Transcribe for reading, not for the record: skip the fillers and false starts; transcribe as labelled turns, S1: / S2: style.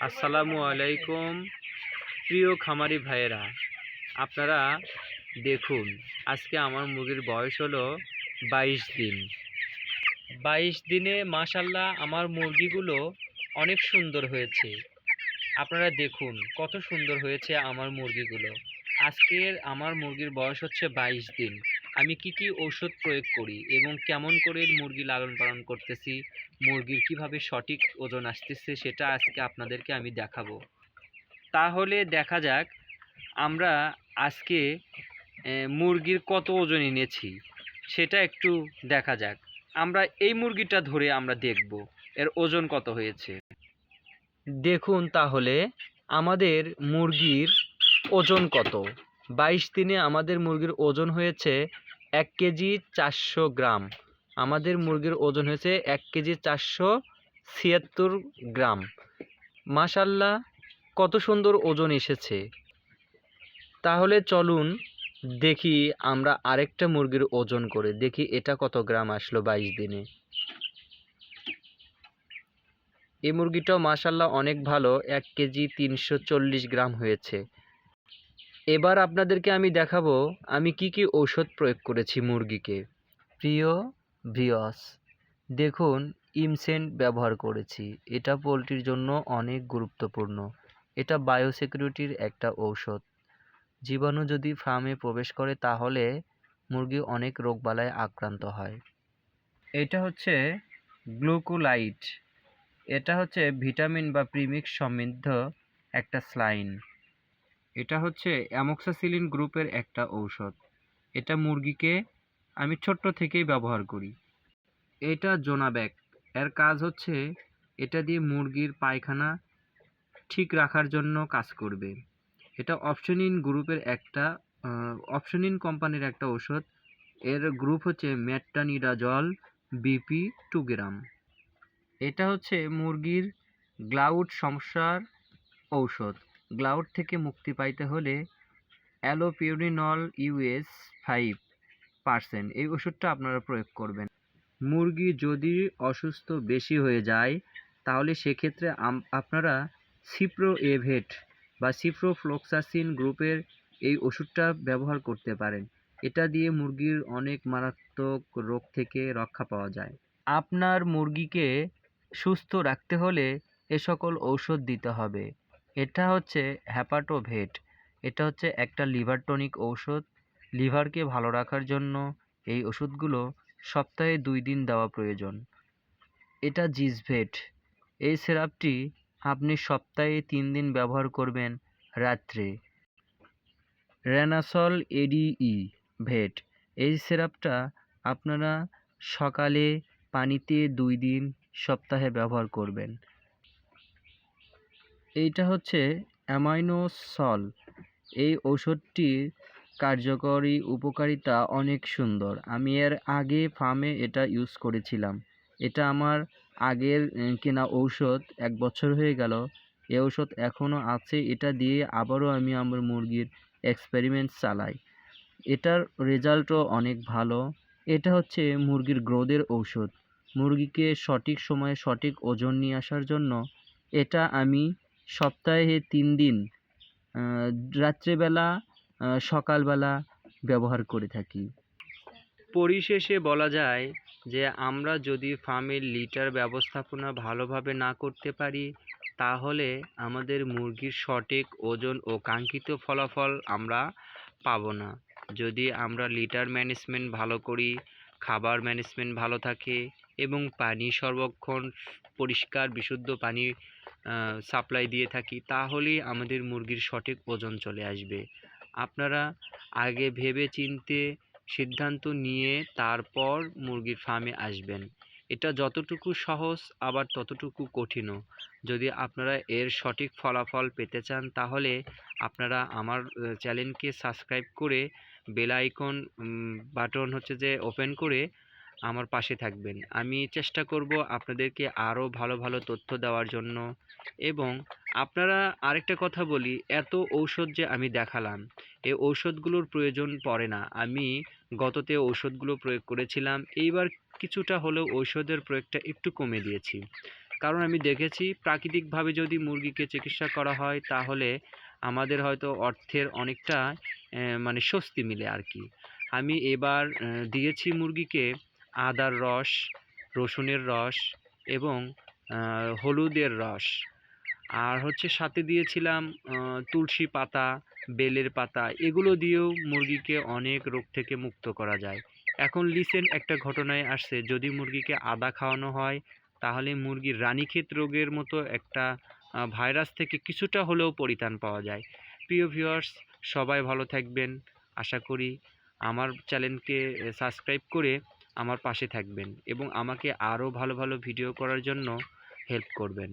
S1: আসসালামু আলাইকুম প্রিয় খামারি ভাইয়েরা, আপনারা দেখুন আজকে আমার মুরগির বয়স হলো 22 দিন। 22 দিনে মাশাল্লাহ আমার মুরগিগুলো অনেক সুন্দর হয়েছে। আপনারা দেখুন কত সুন্দর হয়েছে আমার মুরগিগুলো। আজকের আমার মুরগির বয়স হচ্ছে 22 দিন। আমি কি ঔষধ প্রয়োগ করি এবং কেমন করে মুরগি লালন পালন করতেছি, মুরগির কিভাবে সঠিক ওজন আসতেছে সেটা আজকে আপনাদেরকে আমি দেখাবো। তাহলে দেখা যাক আমরা আজকে মুরগির কত ওজন এনেছি সেটা একটু দেখা যাক। আমরা এই মুরগিটা ধরে আমরা দেখব এর ওজন কত হয়েছে। দেখুন তাহলে আমাদের মুরগির ওজন কত। 22 দিনে আমাদের মুরগির ওজন হয়েছে 1 কেজি 400 গ্রাম। আমাদের মুরগির ওজন হয়েছে 1 কেজি 476 গ্রাম। মাশাল্লাহ কত সুন্দর ওজন এসেছে। তাহলে চলুন দেখি আমরা আরেকটা মুরগির ওজন করে দেখি এটা কত গ্রাম আসলো 22 দিনে। এই মুরগিটাও মাশাল্লাহ অনেক ভালো, 1 কেজি 340 গ্রাম হয়েছে। এবার আপনাদেরকে আমি দেখাবো আমি কি ঔষধ প্রয়োগ করেছি মুরগিকে। প্রিয় ভিউয়ার্স, দেখুন ইমসেন্ট ব্যবহার করেছি। এটা পোলট্রির জন্য অনেক গুরুত্বপূর্ণ। এটা বায়োসিকিউরিটির একটা ঔষধ। জীবাণু যদি ফার্মে প্রবেশ করে তাহলে মুরগি অনেক রোগবালায় আক্রান্ত হয়। এটা হচ্ছে গ্লুকোলাইট। এটা হচ্ছে ভিটামিন বা প্রিমিক্স সমৃদ্ধ একটা স্লাইন। এটা হচ্ছে অ্যামোক্সাসিলিন গ্রুপের একটা ঔষধ। এটা মুরগিকে আমি ছোট্ট থেকেই ব্যবহার করি। এটা জোনাব্যাক। এর কাজ হচ্ছে এটা দিয়ে মুরগির পায়খানা ঠিক রাখার জন্য কাজ করবে। এটা অপশনিন গ্রুপের একটা অপশনিন কোম্পানির একটা ঔষধ। এর গ্রুপ হচ্ছে মেট্রানিডাজল বিপি 2 গ্রাম। এটা হচ্ছে মুরগির গ্লাউট সমস্যার ঔষধ। গ্লাউট থেকে মুক্তি পাইতে হলে অ্যালোপিউরিনল ইউএস 5% এই ওষুধটা আপনারা প্রয়োগ করবেন। মুরগি যদি অসুস্থ বেশি হয়ে যায় তাহলে সেক্ষেত্রে আপনারা সিপ্রোএভেট বা সিপ্রোফ্লক্সাসিন গ্রুপের এই ওষুধটা ব্যবহার করতে পারেন। এটা দিয়ে মুরগির অনেক মারাত্মক রোগ থেকে রক্ষা পাওয়া যায়। আপনার মুরগিকে সুস্থ রাখতে হলে এ সকল ঔষধ দিতে হবে। এটা হচ্ছে হ্যাপাটোভেট। এটা হচ্ছে একটা লিভার টনিক ঔষধ। লিভারকে ভালো রাখার জন্য এই ওষুধগুলো সপ্তাহে 2 দিন দেওয়া প্রয়োজন। এটা জিসভেট। এই সিরাপটি আপনি সপ্তাহে 3 দিন ব্যবহার করবেন রাত্রে। রেনাসল এডিই ভেট। এই সিরাপটা আপনারা সকালে পানিতে 2 দিন সপ্তাহে ব্যবহার করবেন। এইটা হচ্ছে অ্যামাইনোসল। এই ঔষধটির কার্যকরী উপকারিতা অনেক সুন্দর। আমি এর আগে ফার্মে এটা ইউজ করেছিলাম। এটা আমার আগের কেনা ঔষধ, 1 বছর হয়ে গেল। এই ঔষধ এখনও আছে। এটা দিয়ে আবারও আমি আমার মুরগির এক্সপেরিমেন্ট চালাই। এটার রেজাল্টও অনেক ভালো। এটা হচ্ছে মুরগির গ্রোথের ঔষধ। মুরগিকে সঠিক সময়ে সঠিক ওজন নিয়ে আসার জন্য এটা আমি সপ্তাহে 3 দিন রাত্রেবেলা সকালবেলা ব্যবহার করে থাকি। পরিশেষে বলা যায় যে আমরা যদি ফার্মের লিটার ব্যবস্থাপনা ভালোভাবে না করতে পারি তাহলে আমাদের মুরগির সঠিক ওজন ও কাঙ্ক্ষিত ফলাফল আমরা পাবো না। যদি আমরা লিটার ম্যানেজমেন্ট ভালো করি, খাবার ম্যানেজমেন্ট ভালো থাকে এবং পানি সর্বক্ষণ পরিষ্কার বিশুদ্ধ পানি সাপ্লাই দিয়ে থাকি তাহলেই আমাদের মুরগির সঠিক ওজন চলে আসবে। আপনারা আগে ভেবে চিন্তে সিদ্ধান্ত নিয়ে তারপর মুরগির ফার্মে আসবেন। এটা যতটুকু সহজ আবার ততটুকু কঠিনও। যদি আপনারা এর সঠিক ফলাফল পেতে চান তাহলে আপনারা আমার চ্যানেলকে সাবস্ক্রাইব করে বেল আইকন বাটন হচ্ছে যে ওপেন করে আমার পাশে থাকবেন। আমি চেষ্টা করব আপনাদেরকে আরও ভালো ভালো তথ্য দেওয়ার জন্য। এবং আপনারা আরেকটা কথা বলি, এত ঔষধ যে আমি দেখালাম এই ঔষধগুলোর প্রয়োজন পড়ে না। আমি গততে ঔষধগুলো প্রয়োগ করেছিলাম, এইবার কিছুটা হলেও ঔষধের প্রয়োগটা একটু কমে দিয়েছি। কারণ আমি দেখেছি প্রাকৃতিকভাবে যদি মুরগিকে চিকিৎসা করা হয় তাহলে আমাদের হয়তো অর্থের অনেকটা মানে স্বস্তি মিলে আর কি। আমি এবার দিয়েছি মুরগিকে আদার রস, রসুনের রস এবং হলুদের রস, আর হচ্ছে সাথে দিয়েছিলাম তুলসী পাতা, বেলের পাতা, এগুলো দিয়েও মুরগিকে অনেক রোগ থেকে মুক্ত করা যায়। এখন রিসেন্ট একটা ঘটনায় আসছে, যদি মুরগিকে আদা খাওয়ানো হয় তাহলে মুরগির রানীক্ষেত রোগের মতো একটা ভাইরাস থেকে কিছুটা হলেও পরিত্রাণ পাওয়া যায়। প্রিয় ভিউয়ার্স, সবাই ভালো থাকবেন। আশা করি আমার চ্যানেলকে সাবস্ক্রাইব করে আমার পাশে থাকবেন এবং আমাকে আরও ভালো ভালো ভিডিও করার জন্য হেল্প করবেন।